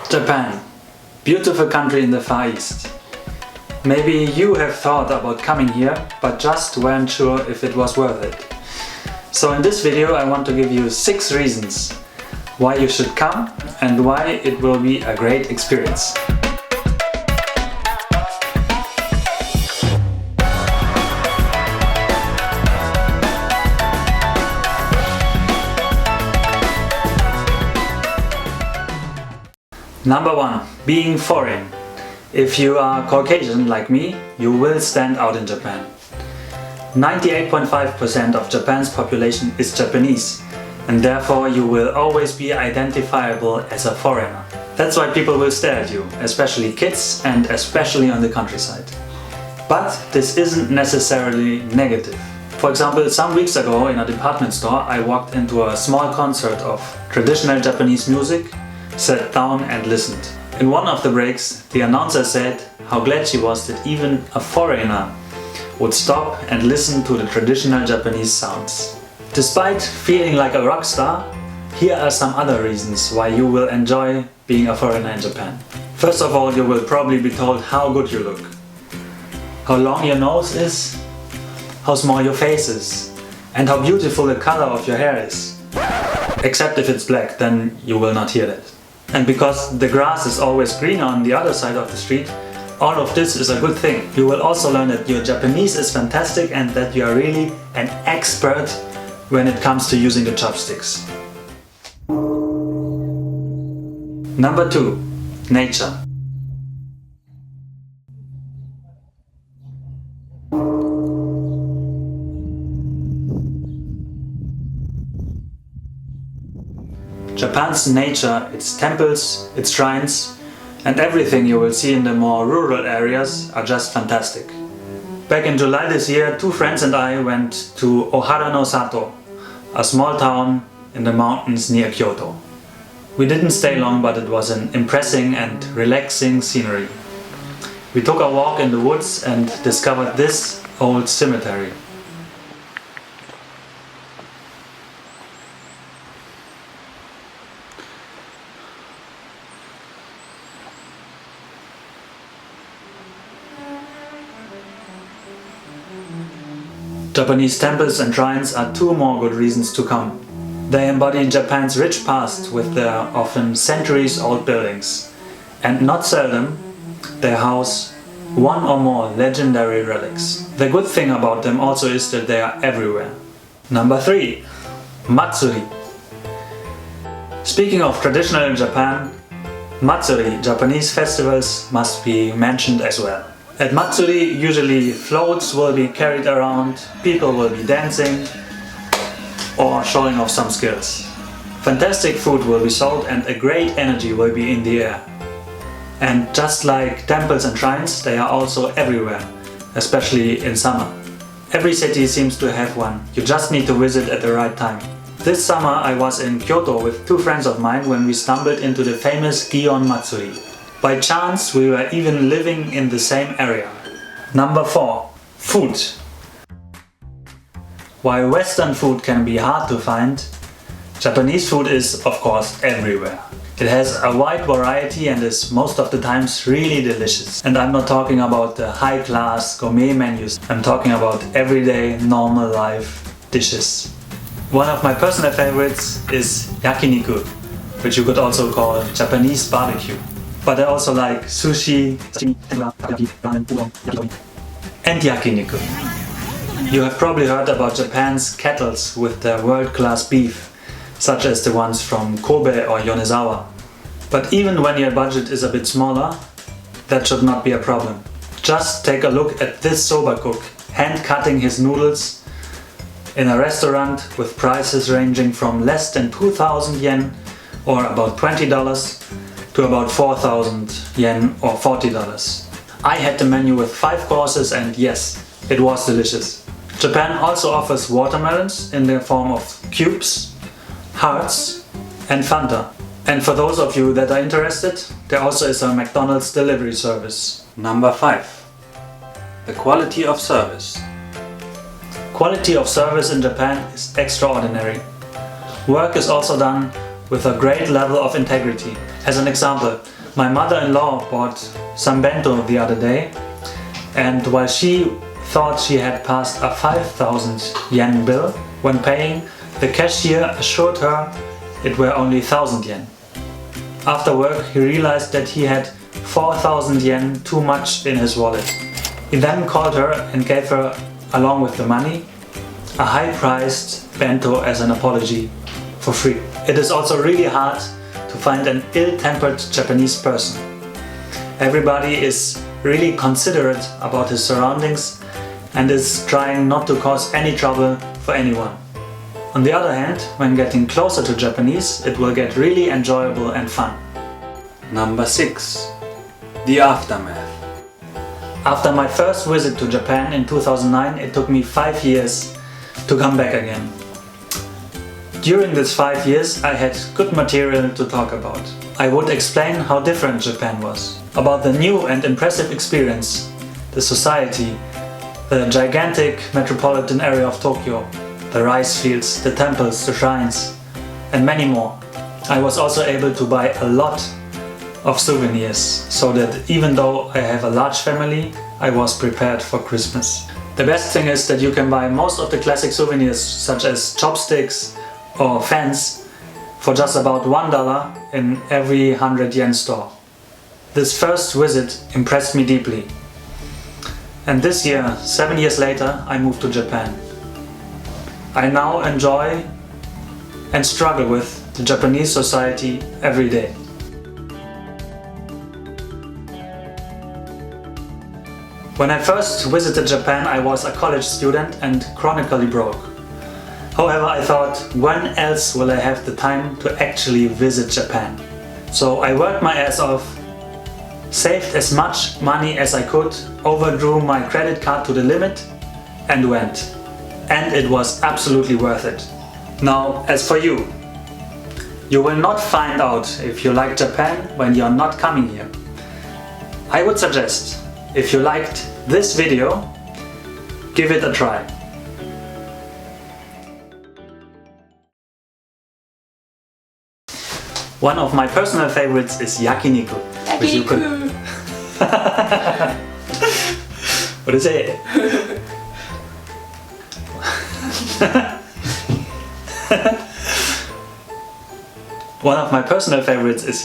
Japan. Beautiful country in the Far East. Maybe you have thought about coming here, but just weren't sure if it was worth it. So in this video I want to give you 6 reasons why you should come and why it will be a great experience. Number 1. Being foreign. If you are Caucasian like me, you will stand out in Japan. 98.5% of Japan's population is Japanese, and therefore you will always be identifiable as a foreigner. That's why people will stare at you, especially kids and especially on the countryside. But this isn't necessarily negative. For example, some weeks ago in a department store I walked into a small concert of traditional Japanese music, sat down and listened. In one of the breaks, the announcer said how glad she was that even a foreigner would stop and listen to the traditional Japanese sounds. Despite feeling like a rock star, here are some other reasons why you will enjoy being a foreigner in Japan. First of all, you will probably be told how good you look, how long your nose is, how small your face is, and how beautiful the color of your hair is. Except if it's black, then you will not hear that. And because the grass is always greener on the other side of the street, all of this is a good thing. You will also learn that your Japanese is fantastic and that you are really an expert when it comes to using the chopsticks. Number 2. Nature. Japan's nature, its temples, its shrines, and everything you will see in the more rural areas are just fantastic. Back in July this year, 2 friends and I went to Ohara no Sato, a small town in the mountains near Kyoto. We didn't stay long, but it was an impressive and relaxing scenery. We took a walk in the woods and discovered this old cemetery. Japanese temples and shrines are 2 more good reasons to come. They embody Japan's rich past with their often centuries-old buildings, and not seldom they house 1 or more legendary relics. The good thing about them also is that they are everywhere. Number 3. Matsuri. Speaking of traditional Japan, Matsuri, Japanese festivals, must be mentioned as well. At Matsuri, usually floats will be carried around, people will be dancing or showing off some skills. Fantastic food will be sold and a great energy will be in the air. And just like temples and shrines, they are also everywhere, especially in summer. Every city seems to have one, you just need to visit at the right time. This summer I was in Kyoto with 2 friends of mine when we stumbled into the famous Gion Matsuri. By chance, we were even living in the same area. Number 4. Food. While Western food can be hard to find, Japanese food is, of course, everywhere. It has a wide variety and is most of the times really delicious. And I'm not talking about the high-class gourmet menus, I'm talking about everyday, normal life dishes. One of my personal favorites is yakiniku, which you could also call Japanese barbecue. But I also like sushi and yakiniku. You have probably heard about Japan's kettles with their world-class beef, such as the ones from Kobe or Yonezawa. But even when your budget is a bit smaller, that should not be a problem. Just take a look at this soba cook, hand-cutting his noodles in a restaurant with prices ranging from less than 2,000 yen or about $20 to about 4,000 yen or $40. I had the menu with 5 courses and yes, it was delicious. Japan also offers watermelons in the form of cubes, hearts and Fanta. And for those of you that are interested, there also is a McDonald's delivery service. Number 5. The quality of service. Quality of service in Japan is extraordinary. Work is also done with a great level of integrity. As an example, my mother-in-law bought some bento the other day, and while she thought she had passed a 5,000 yen bill, when paying, the cashier assured her it were only 1,000 yen. After work, he realized that he had 4,000 yen too much in his wallet. He then called her and gave her, along with the money, a high-priced bento as an apology for free. It is also really hard to find an ill-tempered Japanese person. Everybody is really considerate about his surroundings and is trying not to cause any trouble for anyone. On the other hand, when getting closer to Japanese, it will get really enjoyable and fun. Number 6. The aftermath. After my first visit to Japan in 2009, it took me 5 years to come back again. During these 5 years, I had good material to talk about. I would explain how different Japan was, about the new and impressive experience, the society, the gigantic metropolitan area of Tokyo, the rice fields, the temples, the shrines, and many more. I was also able to buy a lot of souvenirs, so that even though I have a large family, I was prepared for Christmas. The best thing is that you can buy most of the classic souvenirs, such as chopsticks or fans, for just about $1 in every 100 yen store. This first visit impressed me deeply. And this year, 7 years later, I moved to Japan. I now enjoy and struggle with the Japanese society every day. When I first visited Japan, I was a college student and chronically broke. However, I thought, when else will I have the time to actually visit Japan? So I worked my ass off, saved as much money as I could, overdrew my credit card to the limit and went. And it was absolutely worth it. Now, as for you, you will not find out if you like Japan when you're not coming here. I would suggest, if you liked this video, give it a try. One of my personal favorites is yakiniku. Which you could... What is it? One of my personal favorites is